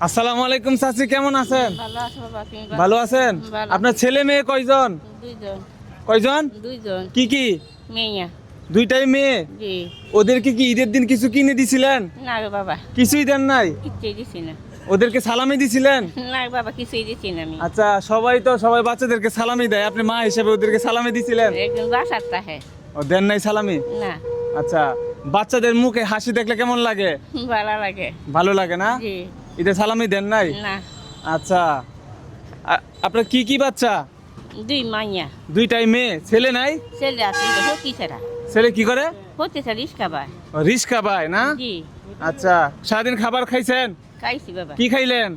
আসসালামু আলাইকুম চাচি, কেমন আছেন? ভালো আছো বাবা, তুমি ভালো আছেন? ভালো। আপনার ছেলে মেয়ে কয়জন? দুইজন। কয়জন? দুইজন কি কি? মেয়া। দুইটাই মেয়ে। জি। ওদেরকে কি ঈদের দিন কিছু কিনে দিছিলেন? না গো বাবা, কিছুই দেন নাই? কিছুই দিছি না। ওদেরকে সালামি দিছিলেন? না গো বাবা, কিছুই দিছি না আমি। আচ্ছা, সবাই বাচ্চাদেরকে সালামি দেয়, আপনি মা হিসেবে ওদেরকে সালামি দিছিলেন? একজন বাসারটা হ্যাঁ। ও দেন নাই সালামি? না। আচ্ছা, বাচ্চাদের মুখে হাসি দেখলে কেমন লাগে? ভালো লাগে। ভালো লাগে না? জি। ঈদের সালামি দেন নাই? না। আচ্ছা, আপনার কি কি বাচ্চা? দুই মাইয়া। দুইটাই মেয়ে, ছেলে নাই? ছেলে আছে তো হতি ছাড়া। ছেলে কি করে? হতে ছাড়া রিস্কা বাই। ও, রিস্কা বাই না? জি। আচ্ছা, সারাদিন খাবার খাইছেন? খাইছি বাবা। কি খাইলেন?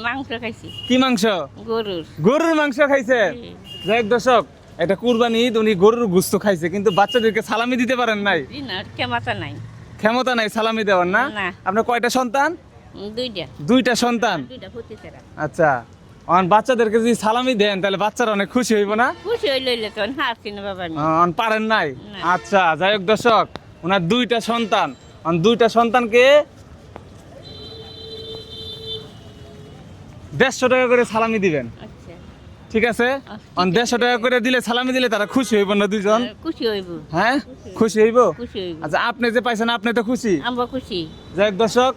মাংস খাইছি। কি মাংস? গরুর। গরুর মাংস খাইছেন? জি। যাই হোক দর্শক, এটা কুরবানি ঈদ, উনি গরুর গোশত খাইছে, কিন্তু বাচ্চাদেরকে সালামি দিতে পারেন নাই। জি না, কেমাতা নাই। ক্ষমতা নাই সালামি দেওয়ার না? না। আপনার কয়টা সন্তান? দুইটা। দুইটা সন্তান। দুইটা হতে ছাড়া। আচ্ছা, বাচ্চাদেরকে যদি সালামি দেন তাহলে বাচ্চারা অনেক খুশি হইব না? খুশি হইলে তো হারছি না বাবা আমি। পারেন নাই? না। আচ্ছা, যাই হোক দর্শক, ওনার দুইটা সন্তান, দুইটা সন্তানকে 150 টাকা করে সালামি দিবেন, আচ্ছা। ঠিক আছে? আচ্ছা, 150 টাকা করে দিলে, সালামি দিলে তারা খুশি হইব না দুইজন? খুশি হইব। হ্যাঁ, খুশি হইব। খুশি হইব। আচ্ছা, আপনি যে পাইছেন আপনি তো খুশি? আমরা খুশি। যাই হোক দর্শক,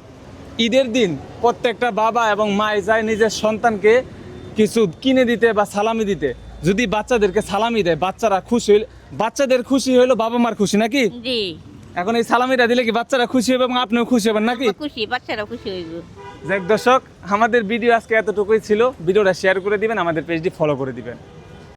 ঈদের দিন প্রত্যেকটা বাবা এবং মাই চায় নিজের সন্তানকে কিছু কিনে দিতে বা সালামি দিতে। যদি বাচ্চাদেরকে সালামি দেয়, বাচ্চারা খুশি হইলে, বাচ্চাদের খুশি হইলো বাবা মার খুশি নাকি? জি। এখন এই সালামিটা দিলে কি বাচ্চারা খুশি হবে এবং আপনিও খুশি হবেন নাকি? আমরা খুশি, বাচ্চারা খুশি হইব। যাই হোক দর্শক, আমাদের ভিডিও আজকে এতটুকুই ছিল। ভিডিওটা শেয়ার করে দিবেন, আমাদের পেজটি ফলো করে দিবেন।